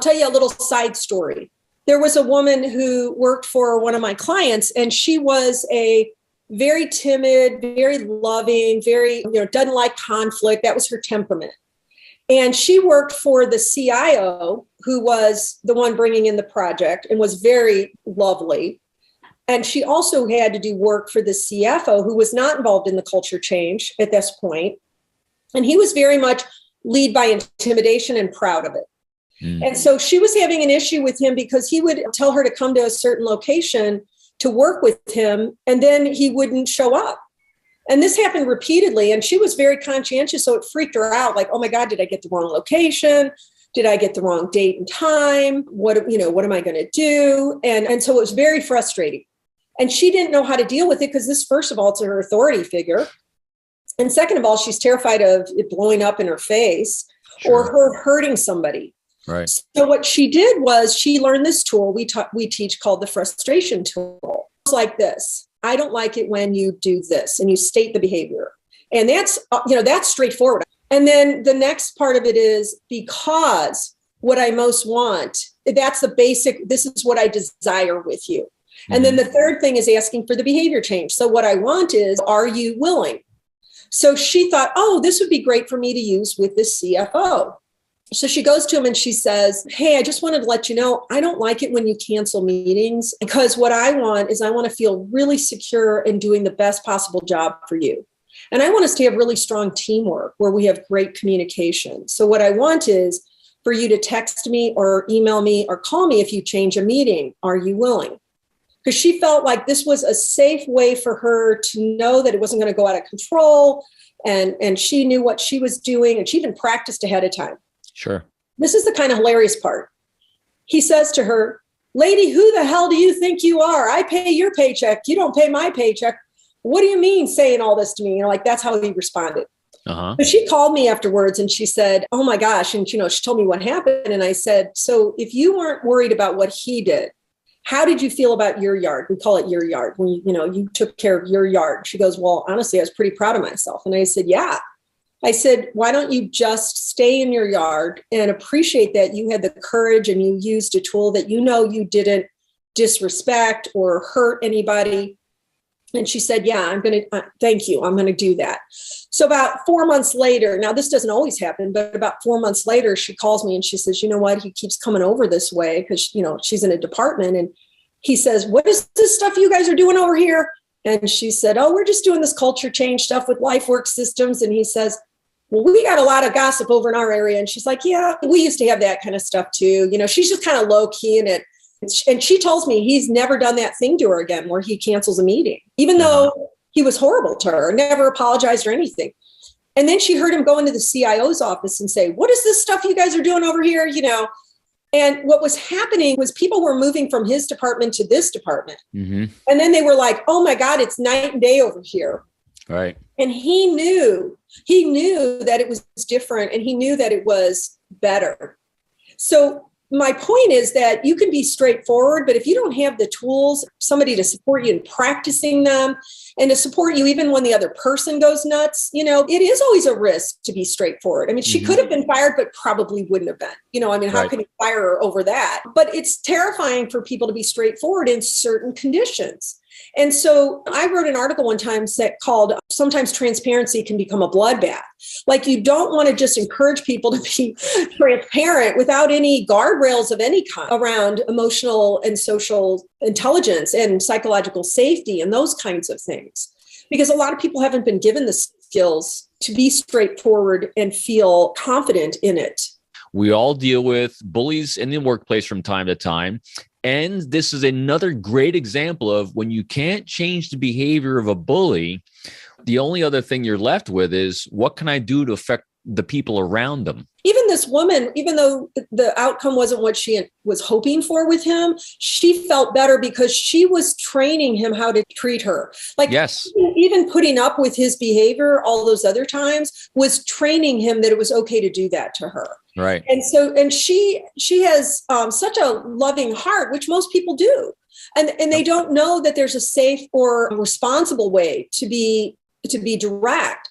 tell you a little side story. There was a woman who worked for one of my clients, and she was a very timid, very loving, very, doesn't like conflict. That was her temperament. And she worked for the CIO, who was the one bringing in the project and was very lovely. And she also had to do work for the CFO, who was not involved in the culture change at this point. And he was very much lead by intimidation and proud of it. And so she was having an issue with him because he would tell her to come to a certain location to work with him, and then he wouldn't show up. And this happened repeatedly, and she was very conscientious, so it freaked her out, like, oh my God, did I get the wrong location? Did I get the wrong date and time? What am I going to do? And so it was very frustrating. And she didn't know how to deal with it because this, first of all, it's her authority figure. And second of all, she's terrified of it blowing up in her face or her hurting somebody. Right. So what she did was she learned this tool we teach called the frustration tool. It's like this. I don't like it when you do this, and you state the behavior. And that's straightforward. And then the next part of it is because what I most want, that's the basic, this is what I desire with you. And then the third thing is asking for the behavior change. So what I want is, are you willing? So she thought, oh, this would be great for me to use with the CFO. So she goes to him and she says, hey, I just wanted to let you know, I don't like it when you cancel meetings, because what I want is I want to feel really secure in doing the best possible job for you. And I want us to have really strong teamwork where we have great communication. So what I want is for you to text me or email me or call me if you change a meeting. Are you willing? Because she felt like this was a safe way for her to know that it wasn't going to go out of control. And she knew what she was doing, and she even practiced ahead of time. Sure. This is the kind of hilarious part. He says to her, lady, who the hell do you think you are? I pay your paycheck. You don't pay my paycheck. What do you mean saying all this to me? That's how he responded. So she called me afterwards and she said, oh my gosh. And, she told me what happened. And I said, so if you weren't worried about what he did, how did you feel about your yard? We call it your yard. When you took care of your yard. She goes, well, honestly, I was pretty proud of myself. And I said, yeah. I said, why don't you just stay in your yard and appreciate that you had the courage and you used a tool that you didn't disrespect or hurt anybody. And she said, yeah, thank you. I'm going to do that. So about 4 months later, now this doesn't always happen, but about 4 months later, she calls me and she says, you know what? He keeps coming over this way because, she's in a department. And he says, what is this stuff you guys are doing over here? And she said, oh, we're just doing this culture change stuff with Lifework systems. And he says, well, we got a lot of gossip over in our area. And she's like, yeah, we used to have that kind of stuff too. She's just kind of low key in it. And she tells me he's never done that thing to her again where he cancels a meeting, even though he was horrible to her, never apologized or anything. And then she heard him go into the CIO's office and say, what is this stuff you guys are doing over here? And what was happening was people were moving from his department to this department. And then they were like, oh my God, it's night and day over here. Right. And he knew that it was different and he knew that it was better. So my point is that you can be straightforward, but if you don't have the tools, somebody to support you in practicing them and to support you even when the other person goes nuts, it is always a risk to be straightforward. I mean, she could have been fired, but probably wouldn't have been. How can you fire her over that? But it's terrifying for people to be straightforward in certain conditions. And so I wrote an article one time called Sometimes Transparency Can Become a Bloodbath. Like, you don't want to just encourage people to be transparent without any guardrails of any kind around emotional and social intelligence and psychological safety and those kinds of things. Because a lot of people haven't been given the skills to be straightforward and feel confident in it. We all deal with bullies in the workplace from time to time. And this is another great example of when you can't change the behavior of a bully, the only other thing you're left with is, what can I do to affect the people around them? Even this woman, even though the outcome wasn't what she was hoping for with him, she felt better because she was training him how to treat her. Like, yes, even putting up with his behavior all those other times was training him that it was okay to do that to her. Right. And she has such a loving heart, which most people do. And they don't know that there's a safe or responsible way to be direct.